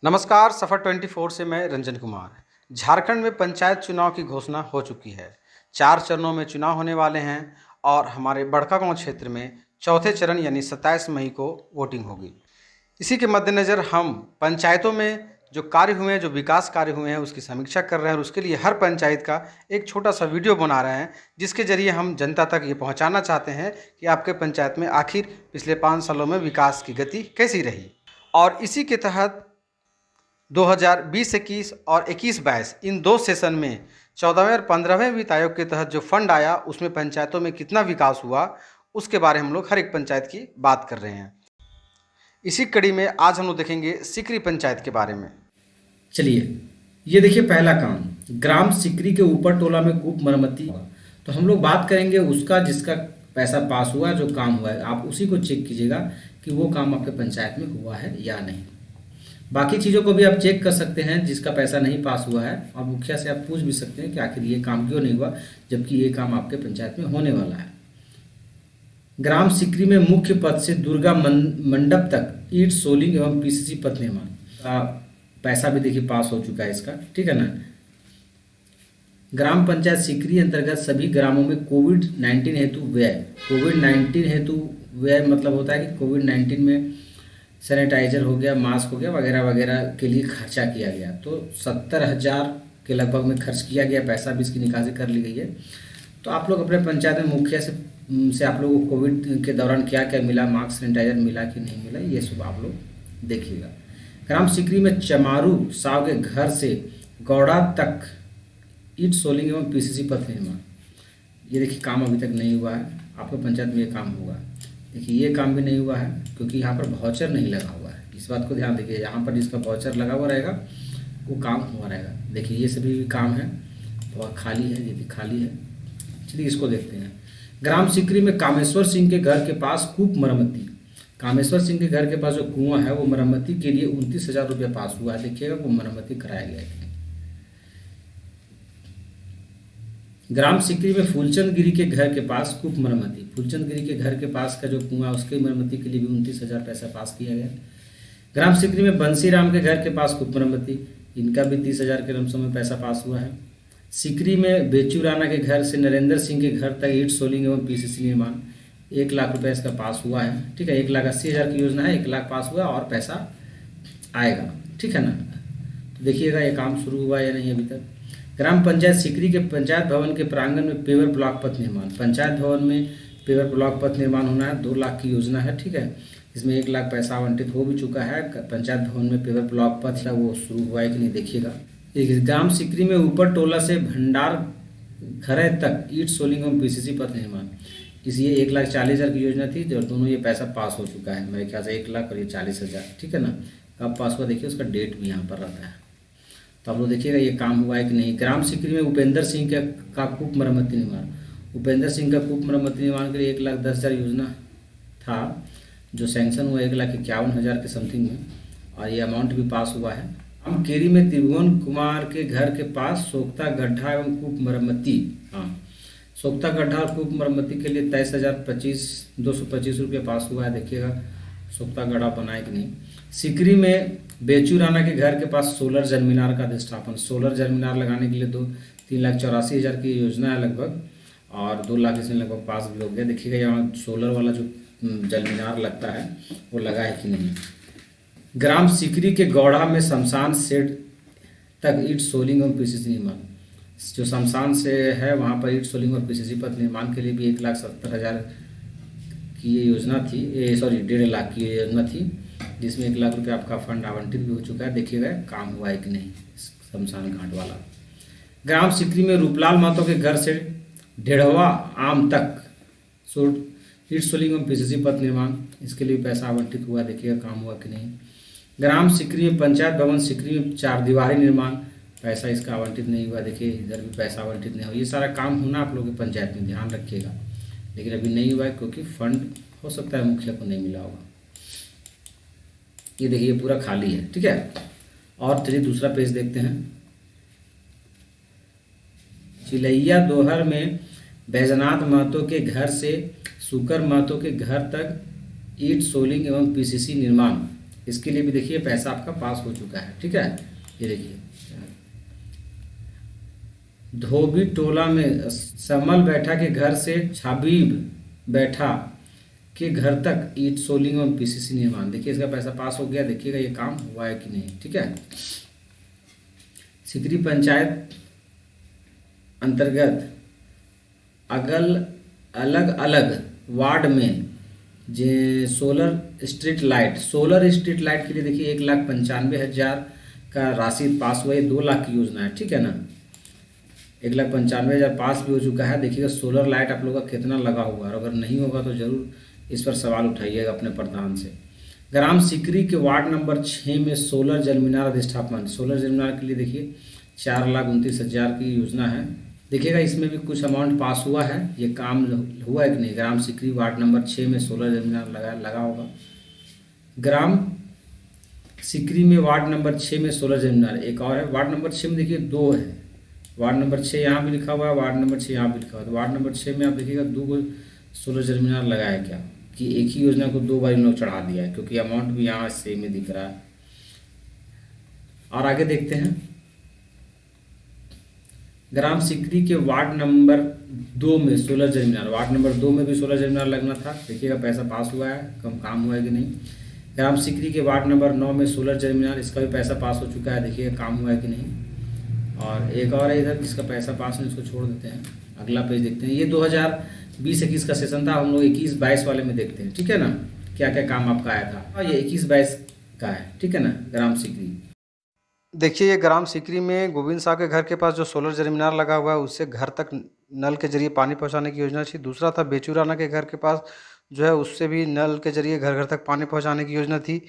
नमस्कार। सफ़र 24 से मैं रंजन कुमार। झारखंड में पंचायत चुनाव की घोषणा हो चुकी है। 4 चरणों में चुनाव होने वाले हैं और हमारे बड़कागांव क्षेत्र में चौथे चरण यानी 27 मई को वोटिंग होगी। इसी के मद्देनज़र हम पंचायतों में जो कार्य हुए हैं, जो विकास कार्य हुए हैं, उसकी समीक्षा कर रहे हैं और उसके लिए हर पंचायत का एक छोटा सा वीडियो बना रहे हैं, जिसके ज़रिए हम जनता तक ये पहुँचाना चाहते हैं कि आपके पंचायत में आखिर पिछले 5 सालों में विकास की गति कैसी रही। और इसी के तहत 2020-21 और 21-22 इन 2 सेशन में 14वें और 15वें वित्त आयोग के तहत जो फंड आया उसमें पंचायतों में कितना विकास हुआ, उसके बारे में हम लोग हर एक पंचायत की बात कर रहे हैं। इसी कड़ी में आज हम लोग देखेंगे सिकरी पंचायत के बारे में। चलिए, ये देखिए पहला काम ग्राम सिकरी के ऊपर टोला में कूप मरम्मती। तो हम लोग बात करेंगे उसका जिसका पैसा पास हुआ, जो काम हुआ है, आप उसी को चेक कीजिएगा कि वो काम आपके पंचायत में हुआ है या नहीं। बाकी चीज़ों को भी आप चेक कर सकते हैं जिसका पैसा नहीं पास हुआ है, और मुखिया से आप पूछ भी सकते हैं कि आखिर ये काम क्यों नहीं हुआ, जबकि ये काम आपके पंचायत में होने वाला है। ग्राम सिकरी में मुख्य पथ से दुर्गा मंडप तक ईंट सोलिंग एवं पीसीसी पथ निर्माण का पैसा भी देखिए पास हो चुका है इसका, ठीक है ना। ग्राम पंचायत सिकरी अंतर्गत सभी ग्रामों में कोविड-19 हेतु व्यय मतलब होता है कि कोविड-19 में सैनिटाइजर हो गया, मास्क हो गया, वगैरह वगैरह के लिए खर्चा किया गया। तो 70,000 के लगभग में खर्च किया गया, पैसा भी इसकी निकासी कर ली गई है। तो आप लोग अपने पंचायत में मुखिया से आप लोगों को कोविड के दौरान क्या क्या मिला, मास्क सैनिटाइजर मिला कि नहीं मिला, ये सब आप लोग देखिएगा। ग्राम सिकरी में चमारू साव के घर से गौड़ा तक ईंट सोलिंग एवं पीसीसी पथ निर्माण, ये देखिए काम अभी तक नहीं हुआ है। आपके पंचायत में ये काम होगा। देखिए ये काम भी नहीं हुआ है क्योंकि यहाँ पर वाउचर नहीं लगा हुआ है। इस बात को ध्यान देखिए, यहाँ पर जिसका वाउचर लगा हुआ रहेगा वो काम हुआ रहेगा। देखिए ये सभी भी काम है, बहुत खाली है, ये भी खाली है। चलिए इसको देखते हैं। ग्राम सिकरी में कामेश्वर सिंह के घर के पास कूप मरम्मती। कामेश्वर सिंह के घर के पास जो कुआं है वो मरम्मती के लिए 29,000 रुपया पास हुआ है। देखिएगा वो मरम्मती कराया गया है। ग्राम सिकरी में फूलचंद गिरी के घर के पास कूप मरम्मती। फूलचंद गिरी के घर के पास का जो कुआं उसके मरम्मती के लिए भी 29,000 पैसा पास किया गया। ग्राम सिकरी में बंसी राम के घर के पास कूप मरम्मती, इनका भी 30,000 के लमसम में पैसा पास हुआ है। सिकरी में बेचू राणा के घर से नरेंद्र सिंह के घर तक ईंट सोलिंग एवं पीसीसी निर्माण, 1 लाख रुपये इसका पास हुआ है, ठीक है। 1,80,000 की योजना है, 1 लाख पास हुआ और पैसा आएगा, ठीक है ना। तो देखिएगा ये काम शुरू हुआ या नहीं अभी तक। ग्राम पंचायत सिकरी के पंचायत भवन के प्रांगण में पेवर ब्लॉक पथ निर्माण। पंचायत भवन में पेवर ब्लॉक पथ निर्माण होना है, 2 लाख की योजना है, ठीक है। इसमें 1 लाख पैसा आवंटित हो भी चुका है। पंचायत भवन में पेवर ब्लॉक पथ है वो शुरू हुआ है कि नहीं देखिएगा। ग्राम सिकरी में ऊपर टोला से भंडार घरे तक ईंट सोलिंग एवं पीसीसी पथ निर्माण, ये 1,40,000 की योजना थी, जो दोनों ये पैसा पास हो चुका है मेरे ख्याल से, 1 लाख और ये 40,000, ठीक है ना। कब पास हुआ देखिए, उसका डेट भी यहाँ पर रहता है। तो आप लोग देखिएगा ये काम हुआ है कि नहीं। ग्राम सिकरी में उपेंद्र सिंह का कूप मरम्मती निर्माण। उपेंद्र सिंह का कूप मरम्मती निर्माण के लिए 1,10,000 योजना था, जो सैंक्शन हुआ 1,51,000 के समथिंग में, और ये अमाउंट भी पास हुआ है। हम केरी में त्रिभुवन कुमार के घर के पास सोख्ता गड्ढा एवं कूप मरम्मती, हाँ, सोख्ता गड्ढा और कूप मरम्मती के लिए 23,225 रुपये पास हुआ है। देखिएगा सोख्ता गड्ढा बनाए कि नहीं। सिकरी में बेचू राणा के घर के पास सोलर जलमीनार का अधिष्ठापन। सोलर जलमीनार लगाने के लिए 3,84,000 की योजना है लगभग, और 2 लाख इसमें लगभग पास भी हो गया। देखिएगा यहाँ सोलर वाला जो जलमीनार लगता है वो लगा है कि नहीं। ग्राम सिकरी के गौड़ा में शमशान शेड तक ईंट सोलिंग और पीसीसी निर्माण, जो शमशान से है वहाँ पर ईंट सोलिंग और पीसीसी पथ निर्माण के लिए भी 1,70,000 की ये योजना थी, 1.5 लाख की योजना थी, जिसमें 1 लाख रुपये आपका फंड आवंटित भी हो चुका है। देखिएगा काम हुआ है कि नहीं शमशान घाट वाला। ग्राम सिकरी में रूपलाल महतो के घर से ढेढ़वा आम तक ईंट सोलिंग एवं पीसीसी पथ निर्माण, इसके लिए पैसा आवंटित हुआ। देखिएगा काम हुआ कि नहीं। ग्राम सिकरी में पंचायत भवन सिकरी में 4 दीवारी निर्माण, पैसा इसका आवंटित नहीं हुआ। देखिए इधर भी पैसा आवंटित नहीं हुआ। ये सारा काम होना आप लोगों के पंचायत में, ध्यान रखिएगा, लेकिन अभी नहीं हुआ है क्योंकि फंड हो सकता है मुखिया को नहीं मिला होगा। ये देखिए पूरा खाली है, ठीक है। और चलिए दूसरा पेज देखते हैं। चिलैया दोहर में बैजनाथ महतो के घर से सुकर महतो के घर तक ईंट सोलिंग एवं पीसीसी निर्माण, इसके लिए भी देखिए पैसा आपका पास हो चुका है। ठीक है, ये देखिए धोबी टोला में समल बैठा के घर से छबीब बैठा के घर तक ईट सोलिंग और पीसीसी निर्माण। देखिए इसका पैसा पास हो गया, देखिएगा ये काम हुआ है कि नहीं। ठीक है, सिकरी पंचायत अंतर्गत अलग अलग वार्ड में सोलर स्ट्रीट लाइट के लिए देखिए 1,95,000 का राशि पास हुआ है। 2 लाख की योजना है। ठीक है ना, 1,95,000 पास भी हो चुका है। देखिएगा सोलर लाइट आप लोगों का कितना लगा हुआ है, और अगर नहीं होगा तो जरूर इस पर सवाल उठाइएगा अपने प्रधान से। ग्राम सिकरी के वार्ड नंबर 6 में सोलर जल मीनार अधिष्ठापन, सोलर जल मीनार के लिए देखिए 4,29,000 की योजना है। देखिएगा इसमें भी कुछ अमाउंट पास हुआ है, ये काम हुआ है कि नहीं। ग्राम सिकरी वार्ड नंबर 6 में सोलर जल मीनार लगा होगा। ग्राम सिकरी में वार्ड नंबर 6 में सोलर जल मीनार एक और है। वार्ड नंबर 6 में देखिए 2 है, वार्ड नंबर 6 यहाँ भी लिखा हुआ है, वार्ड नंबर 6 यहाँ भी लिखा हुआ है। तो वार्ड नंबर 6 में आप देखिएगा 2 को सोलर जल मीनार लगा है क्या, कि एक ही योजना को 2 बार इन लोग चढ़ा दिया है, क्योंकि अमाउंट भी यहाँ सेम में दिख रहा है। और आगे देखते हैं, ग्राम सिकरी के वार्ड नंबर 2 में सोलर जल मीनार, वार्ड नंबर 2 में भी सोलर जल मीनार लगना था। देखिएगा पैसा पास हुआ है, कम काम हुआ है कि नहीं। ग्राम सिकरी के वार्ड नंबर 9 में सोलर जल मीनार, इसका भी पैसा पास हो चुका है। देखिएगा काम हुआ है कि नहीं। और एक और है इधर जिसका पैसा पास नहीं, इसको छोड़ देते हैं, अगला पेज देखते हैं। ये 2020-21 का सेशन था, हम लोग 21-22 वाले में देखते हैं। ठीक है ना, क्या क्या काम आपका आया था। और ये 21-22 का है। ठीक है ना, ग्राम सिकरी। देखिए ये ग्राम सिकरी में गोविंद साह के घर के पास जो सोलर जल मीनार लगा हुआ है, उससे घर तक नल के जरिए पानी पहुंचाने की योजना थी। दूसरा था बेचू राणा के घर के पास जो है, उससे भी नल के जरिए घर घर तक पानी पहुंचाने की योजना थी।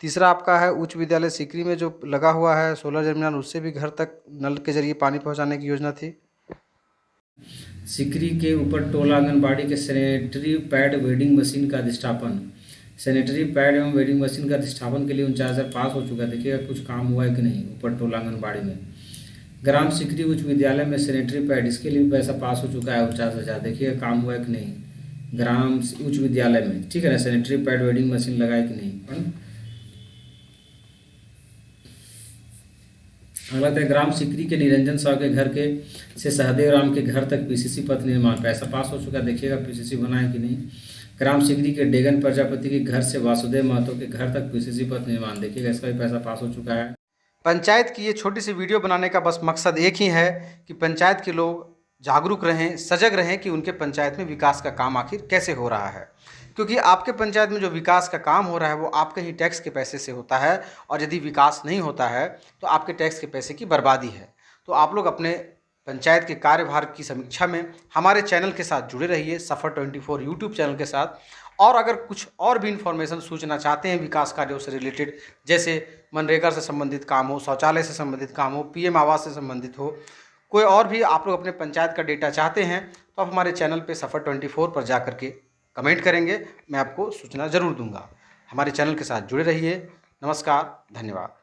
तीसरा आपका है उच्च विद्यालय सिकरी में जो लगा हुआ है सोलर जल मीनार, उससे भी घर तक नल के जरिए पानी पहुँचाने की योजना थी। सिकरी के ऊपर टोला आंगनबाड़ी के सैनिटरी पैड वेडिंग मशीन का अधिष्ठापन, सैनिटरी पैड एवं वेडिंग मशीन का अधिष्ठापन के लिए 49,000 पास हो चुका है। देखिएगा कुछ काम हुआ है कि नहीं ऊपर टोला आंगनबाड़ी में। ग्राम सिकरी उच्च विद्यालय में सैनिटरी पैड, इसके लिए भी पैसा पास हो चुका है 49,000। देखिएगा काम हुआ है कि नहीं ग्राम उच्च विद्यालय में। ठीक है ना, सैनिटरी पैड वेडिंग मशीन लगाए कि नहीं। अगला है ग्राम सिकरी के निरंजन साहु के घर के से सहदेव राम के घर तक पीसीसी पथ निर्माण, पैसा पास हो चुका है। देखिएगा पीसीसी बना है कि नहीं। ग्राम सिकरी के डेगन प्रजापति के घर से वासुदेव महतो के घर तक पीसीसी पथ निर्माण, देखिएगा इसका भी पैसा पास हो चुका है। पंचायत की ये छोटी सी वीडियो बनाने का बस मकसद एक ही है कि पंचायत के लोग जागरूक रहें, सजग रहें कि उनके पंचायत में विकास का काम आखिर कैसे हो रहा है। क्योंकि आपके पंचायत में जो विकास का काम हो रहा है वो आपके ही टैक्स के पैसे से होता है, और यदि विकास नहीं होता है तो आपके टैक्स के पैसे की बर्बादी है। तो आप लोग अपने पंचायत के कार्यभार की समीक्षा में हमारे चैनल के साथ जुड़े रहिए, सफ़र 24 यूट्यूब चैनल के साथ। और अगर कुछ और भी इन्फॉर्मेशन सूचना चाहते हैं विकास कार्यों से रिलेटेड, जैसे मनरेगा से संबंधित काम हो, शौचालय से संबंधित काम हो, पीएम आवास से संबंधित हो, कोई और भी आप लोग अपने पंचायत का डेटा चाहते हैं, तो आप हमारे चैनल पे सफ़र 24 पर जा करके कमेंट करेंगे, मैं आपको सूचना ज़रूर दूंगा। हमारे चैनल के साथ जुड़े रहिए। नमस्कार, धन्यवाद।